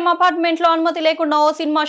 CM apartment లో అనుమతి లేకుండా ఓ సినిమా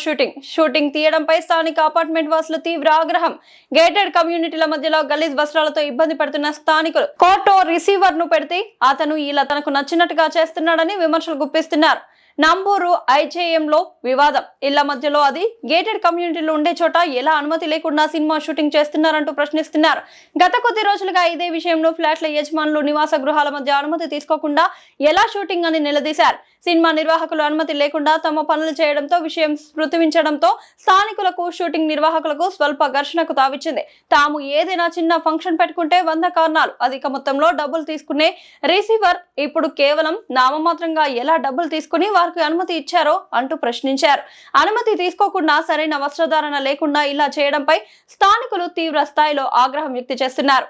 షూటింగ్ తీయడంపై స్థానిక అపార్ట్మెంట్ వాసులు తీవ్ర ఆగ్రహం. గేటెడ్ కమ్యూనిటీల మధ్యలో గలీజ్ వస్త్రాలతో ఇబ్బంది పడుతున్న స్థానికులు కోర్టు రిసీవర్ ను పెడితే అతను ఇలా తనకు నచ్చినట్టుగా చేస్తున్నాడని విమర్శలు గుప్పిస్తున్నారు. నంబూరు ఐజేఎంలో వివాదం. ఇళ్ల మధ్యలో అది గేటెడ్ కమ్యూనిటీలో ఉండే చోట ఎలా అనుమతి లేకుండా సినిమా షూటింగ్ చేస్తున్నారంటూ ప్రశ్నిస్తున్నారు. గత కొద్ది రోజులుగా ఇదే విషయంలో ఫ్లాట్ల యజమానులు నివాస గృహాల మధ్య అనుమతి తీసుకోకుండా ఎలా షూటింగ్ అని నిలదీశారు. సినిమా నిర్వాహకులు అనుమతి లేకుండా తమ పనులు చేయడంతో విషయం స్మృతించడంతో స్థానికులకు షూటింగ్ నిర్వాహకులకు స్వల్ప ఘర్షణకు తావిచ్చింది. తాము ఏదైనా చిన్న ఫంక్షన్ పెట్టుకుంటే 100 కారణాలు, అధిక మొత్తంలో డబ్బులు తీసుకునే రిసీవర్ ఇప్పుడు కేవలం నామమాత్రంగా ఎలా డబ్బులు తీసుకుని వారికి అనుమతి ఇచ్చారో అంటూ ప్రశ్నించారు. అనుమతి తీసుకోకుండా సరైన వస్త్రధారణ లేకుండా ఇలా చేయడంపై స్థానికులు తీవ్ర స్థాయిలో ఆగ్రహం వ్యక్తం చేస్తున్నారు.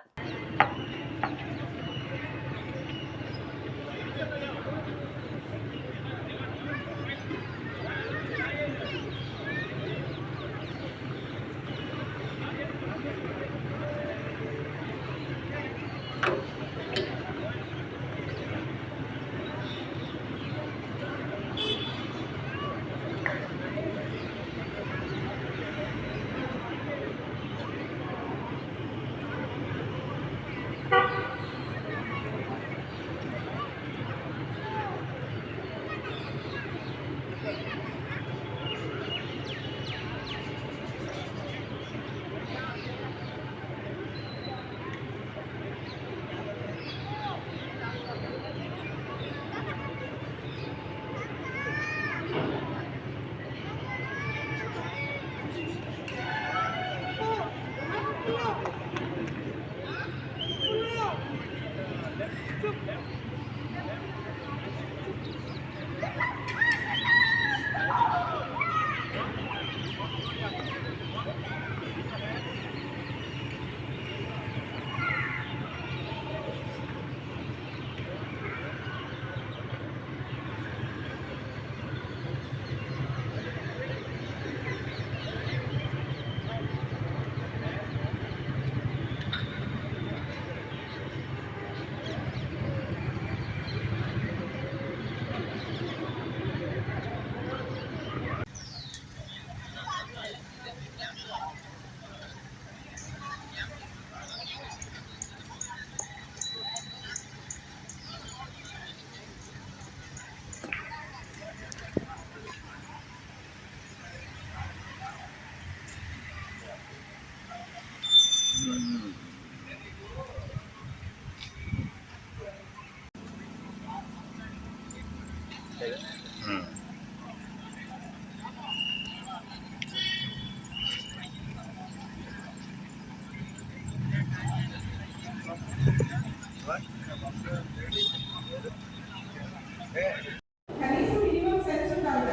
కనీసం మినిమం సెన్స్ ఉండాలి.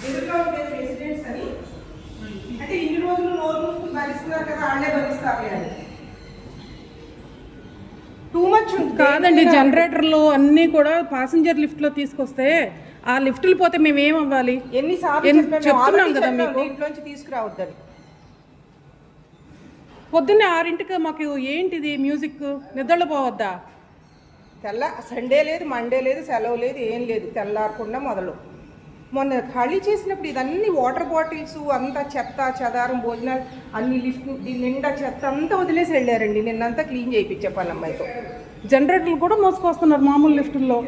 ఎదురుగా ఉండే రెసిడెంట్స్ అని అంటే ఇన్ని రోజులు నోరు మూసుకుని భరిస్తున్నారు కదా, వాళ్ళే భరిస్తారు అని టూ మచ్ కాదండి. జనరేటర్లు అన్నీ కూడా ప్యాసింజర్ లిఫ్ట్లో తీసుకొస్తే ఆ లిఫ్ట్లు పోతే మేము ఏమవ్వాలి? ఎన్నిసార్లు చెప్తున్నాం కదా మీకు ఇంట్లోంచి తీసుకురావద్దని. పొద్దున్నే 6ంటికి మాకు ఏంటిది మ్యూజిక్, నిద్రలో పోవద్దా? సండే లేదు, మండే లేదు, సెలవు లేదు, ఏం లేదు. తెల్లారకుండా మొదలు. మొన్న ఖాళీ చేసినప్పుడు ఇదన్నీ వాటర్ బాటిల్స్ అంతా చెత్త చెదారం భోజనాలు అన్ని లిఫ్ట్ దీని నిండా చెత్త అంతా వదిలేసి వెళ్ళారండి. నిన్నంతా క్లీన్ చేయించే పని అమ్మాయితో. జనరేటర్లు కూడా మోసుకొస్తున్నారు మామూలు లిఫ్టుల్లో.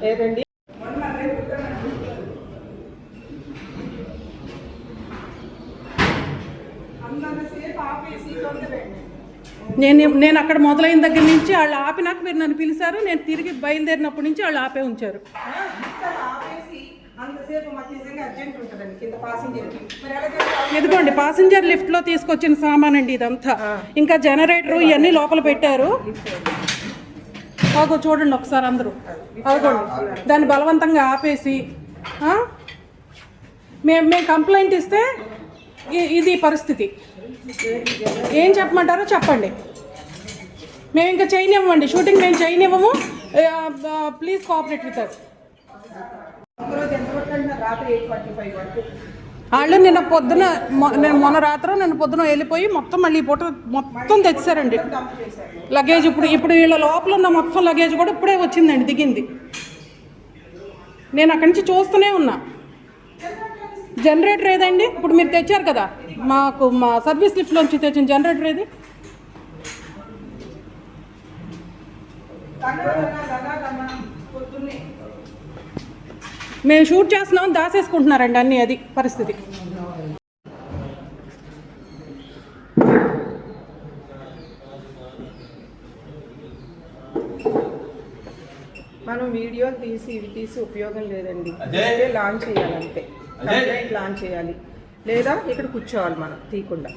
లేదండి, నేను అక్కడ మొదలైన దగ్గర నుంచి వాళ్ళు ఆపినాక మీరు నన్ను పిలిచారు. నేను తిరిగి బయలుదేరినప్పటి నుంచి వాళ్ళు ఆపే ఉంచారు. ఇదిగోండి ప్యాసింజర్ లిఫ్ట్లో తీసుకొచ్చిన సామాన్ అండి ఇదంతా. ఇంకా జనరేటర్ ఇవన్నీ లోపల పెట్టారు. అగో చూడండి ఒకసారి అందరూ. అదిగోండి దాన్ని బలవంతంగా ఆపేసి మేము కంప్లైంట్ ఇస్తే ఇది పరిస్థితి. ఏం చెప్పమంటారో చెప్పండి. మేము ఇంకా చేయనివ్వండి, షూటింగ్ మేము చేయనివ్వము. Please cooperate with us. ఒకరోజు ఎంత పడుతుంది? రాత్రి 8:45 వరకు వాళ్ళు నిన్న పొద్దున నేను మొన్న రాత్రి నిన్న పొద్దున వెళ్ళిపోయి మొత్తం మళ్ళీ ఈ పూట మొత్తం తెచ్చారండి లగేజ్. ఇప్పుడు వీళ్ళ లోపల ఉన్న మొత్తం లగేజ్ కూడా ఇప్పుడే వచ్చిందండి, దిగింది. నేను అక్కడి నుంచి చూస్తూనే ఉన్నా. జనరేటర్ ఏదండి? ఇప్పుడు మీరు తెచ్చారు కదా, మా సర్వీస్ లిఫ్ట్లోంచి తెచ్చిన జనరేటర్ ఏది? మేము షూట్ చేస్తున్నాం, దాసేసుకుంటున్నారండి అన్నీ, అది పరిస్థితి. మనం వీడియోలు తీసి ఉపయోగం లేదండి. లాంచ్ చేయాలి అంతే, లాంచ్ చేయాలి, లేదా ఇక్కడ కూర్చోవాలి మనం తీయకుండా.